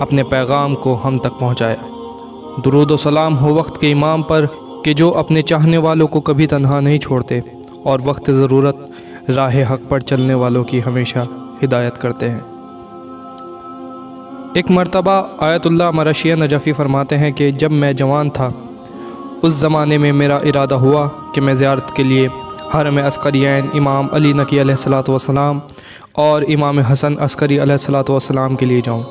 اپنے پیغام کو ہم تک پہنچایا۔ درود و سلام ہو وقت کے امام پر کہ جو اپنے چاہنے والوں کو کبھی تنہا نہیں چھوڑتے اور وقت ضرورت راہ حق پر چلنے والوں کی ہمیشہ ہدایت کرتے ہیں۔ ایک مرتبہ آیت اللہ مرشی نجفی فرماتے ہیں کہ جب میں جوان تھا اس زمانے میں میرا ارادہ ہوا کہ میں زیارت کے لیے حرم عسقریین امام علی نقی علیہ الصلوۃ والسلام اور امام حسن عسکری علیہ الصلوۃ والسلام کے لیے جاؤں۔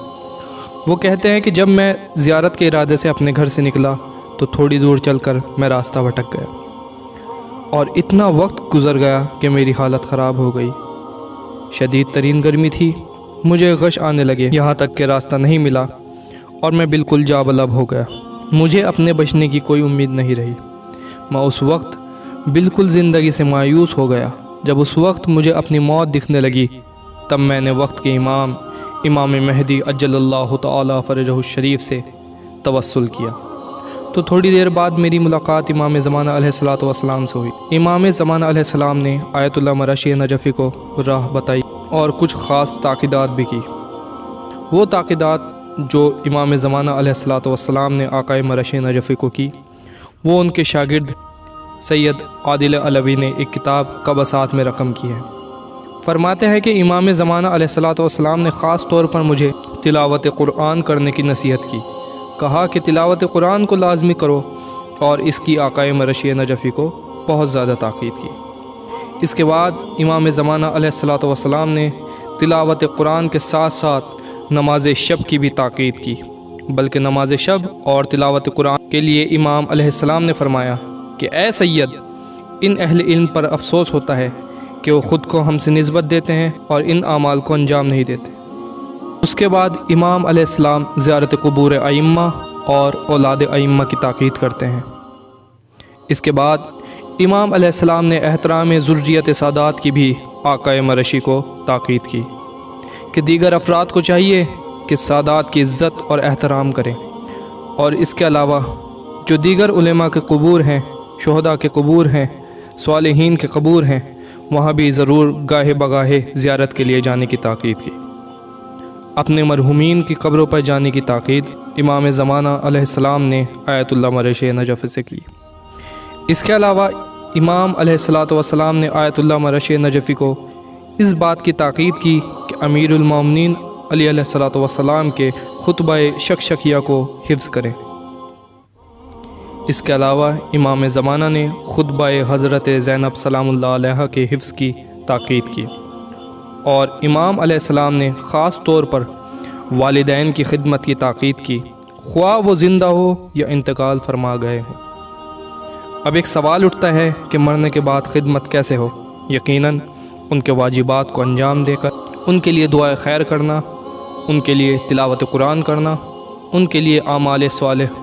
وہ کہتے ہیں کہ جب میں زیارت کے ارادے سے اپنے گھر سے نکلا تو تھوڑی دور چل کر میں راستہ بھٹک گیا اور اتنا وقت گزر گیا کہ میری حالت خراب ہو گئی۔ شدید ترین گرمی تھی، مجھے غش آنے لگے، یہاں تک کہ راستہ نہیں ملا اور میں بالکل جا بلب ہو گیا۔ مجھے اپنے بچنے کی کوئی امید نہیں رہی۔ میں اس وقت بالکل زندگی سے مایوس ہو گیا۔ جب اس وقت مجھے اپنی موت دکھنے لگی تب میں نے وقت کے امام مہدی عجل اللہ تعالی فرجہ الشریف سے توسل کیا تو تھوڑی دیر بعد میری ملاقات امام زمانہ علیہ الصلوۃ والسلام سے ہوئی۔ امام زمانہ علیہ السلام نے آیت اللہ مرشی نجفی کو راہ بتائی اور کچھ خاص تاکیدات بھی کی۔ وہ تاکیدات جو امام زمانہ علیہ الصلوۃ والسلام نے آقائے مرشی نجفی کو کی وہ ان کے شاگرد سید عادل علوی نے ایک کتاب قبسات میں رقم کی ہے۔ فرماتے ہیں کہ امام زمانہ علیہ الصلوۃ والسلام نے خاص طور پر مجھے تلاوت قرآن کرنے کی نصیحت کی، کہا کہ تلاوت قرآن کو لازمی کرو اور اس کی آقائے مرشی نجفی کو بہت زیادہ تاکید کی۔ اس کے بعد امام زمانہ علیہ الصلوۃ والسلام نے تلاوت قرآن کے ساتھ ساتھ نماز شب کی بھی تاکید کی، بلکہ نماز شب اور تلاوت قرآن کے لیے امام علیہ السلام نے فرمایا کہ اے سید، ان اہل علم پر افسوس ہوتا ہے کہ وہ خود کو ہم سے نسبت دیتے ہیں اور ان اعمال کو انجام نہیں دیتے۔ اس کے بعد امام علیہ السلام زیارت قبور ائمہ اور اولاد ائمہ کی تاکید کرتے ہیں۔ اس کے بعد امام علیہ السلام نے احترام ذریت سادات کی بھی آقائے مرشی کو تاکید کی کہ دیگر افراد کو چاہیے کہ سادات کی عزت اور احترام کریں، اور اس کے علاوہ جو دیگر علماء کے قبور ہیں، شہداء کے قبور ہیں، صالحین کے قبور ہیں، وہاں بھی ضرور گاہے بگاہے زیارت کے لیے جانے کی تاکید کی۔ اپنے مرحومین کی قبروں پر جانے کی تاکید امام زمانہ علیہ السلام نے آیت اللہ مرشی نجفی سے کی۔ اس کے علاوہ امام علیہ الصلوۃ والسلام نے آیت اللہ مرشی نجفی کو اس بات کی تاکید کی کہ امیر المومنین علی علیہ الصلوۃ والسلام کے خطبہ شکشکیہ کو حفظ کریں۔ اس کے علاوہ امام زمانہ نے خطبہ حضرت زینب سلام اللہ علیہ کے حفظ کی تاکید کی، اور امام علیہ السلام نے خاص طور پر والدین کی خدمت کی تاکید کی، خواہ وہ زندہ ہو یا انتقال فرما گئے ہوں۔ اب ایک سوال اٹھتا ہے کہ مرنے کے بعد خدمت کیسے ہو؟ یقیناً ان کے واجبات کو انجام دے کر، ان کے لیے دعائے خیر کرنا، ان کے لیے تلاوت قرآن کرنا، ان کے لیے اعمال صالح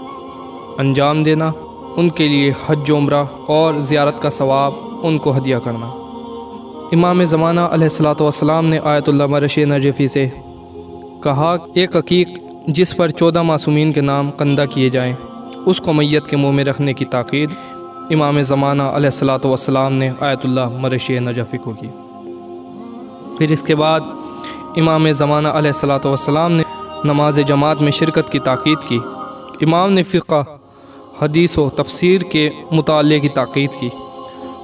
انجام دینا، ان کے لیے حج و عمرہ اور زیارت کا ثواب ان کو ہدیہ کرنا۔ امام زمانہ علیہ الصلوۃ والسلام نے آیت اللہ مرشی نجفی سے کہا ایک عقیق جس پر 14 معصومین کے نام کندہ کیے جائیں اس کو میت کے منہ میں رکھنے کی تاکید امام زمانہ علیہ الصلوۃ والسلام نے آیت اللہ مرشی نجفی کو کی۔ پھر اس کے بعد امام زمانہ علیہ الصلوۃ والسلام نے نماز جماعت میں شرکت کی تاکید کی۔ امام نے فقہ، حدیث و تفسیر کے مطالعے کی تاکید کی۔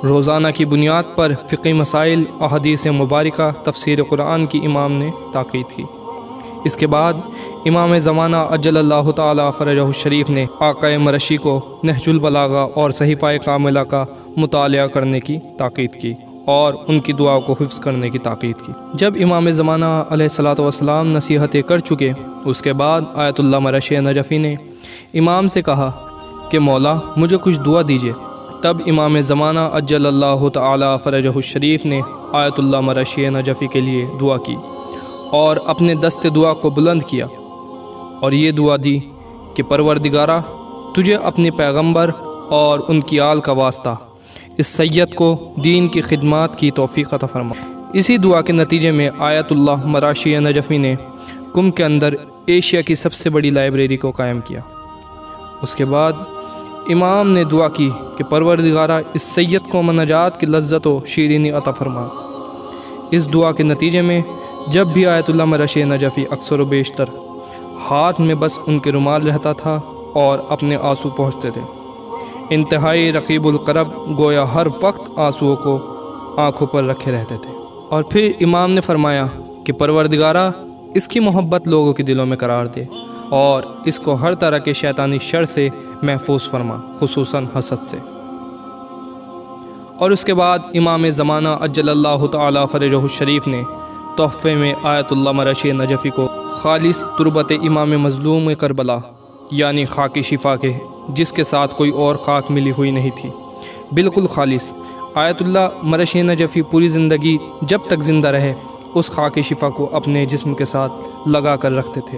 روزانہ کی بنیاد پر فقہی مسائل، احادیث مبارکہ، تفسیر قرآن کی امام نے تاکید کی۔ اس کے بعد امام زمانہ عجل اللہ تعالی فرجہ الشریف نے آقائے مرشی کو نہج البلاغہ اور صحیفہ کاملہ کا مطالعہ کرنے کی تاکید کی اور ان کی دعا کو حفظ کرنے کی تاکید کی۔ جب امام زمانہ علیہ الصلوۃ والسلام نصیحتیں کر چکے، اس کے بعد آیت اللہ مرشی نجفی نے امام سے کہا کہ مولا مجھے کچھ دعا دیجیے۔ تب امام زمانہ عجل اللہ تعالی فرجہ الشریف نے آیت اللہ مرشی نجفی کے لیے دعا کی اور اپنے دست دعا کو بلند کیا اور یہ دعا دی کہ پروردگارہ تجھے اپنے پیغمبر اور ان کی آل کا واسطہ اس سید کو دین کی خدمات کی توفیق عطا فرما۔ اسی دعا کے نتیجے میں آیت اللہ مرشی نجفی نے قم کے اندر ایشیا کی سب سے بڑی لائبریری کو قائم کیا۔ اس کے بعد امام نے دعا کی کہ پروردگارہ اس سید کو مناجات کی لذت و شیرینی عطا فرما۔ اس دعا کے نتیجے میں جب بھی آیت اللہ مرشی نجفی اکثر و بیشتر ہاتھ میں بس ان کے رومال رہتا تھا اور اپنے آنسو پہنچتے تھے۔ انتہائی رقیب القلب، گویا ہر وقت آنسوؤں کو آنکھوں پر رکھے رہتے تھے۔ اور پھر امام نے فرمایا کہ پروردگارا، اس کی محبت لوگوں کے دلوں میں قرار دے اور اس کو ہر طرح کے شیطانی شر سے محفوظ فرما، خصوصاً حسد سے۔ اور اس کے بعد امام زمانہ اجل اللہ تعالیٰ فرجہ الشریف نے تحفے میں آیت اللہ مرشی نجفی کو خالص تربت امام مظلوم کربلا یعنی خاک شفا کے، جس کے ساتھ کوئی اور خاک ملی ہوئی نہیں تھی، بالکل خالص آیت اللہ مرشی نجفی پوری زندگی جب تک زندہ رہے اس خاک شفا کو اپنے جسم کے ساتھ لگا کر رکھتے تھے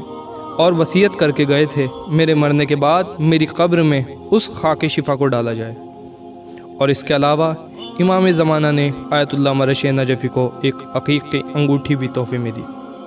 اور وصیت کر کے گئے تھے میرے مرنے کے بعد میری قبر میں اس خاک شفا کو ڈالا جائے۔ اور اس کے علاوہ امام زمانہ نے آیت اللہ مرشی نجفی کو ایک عقیق کی انگوٹھی بھی تحفے میں دی۔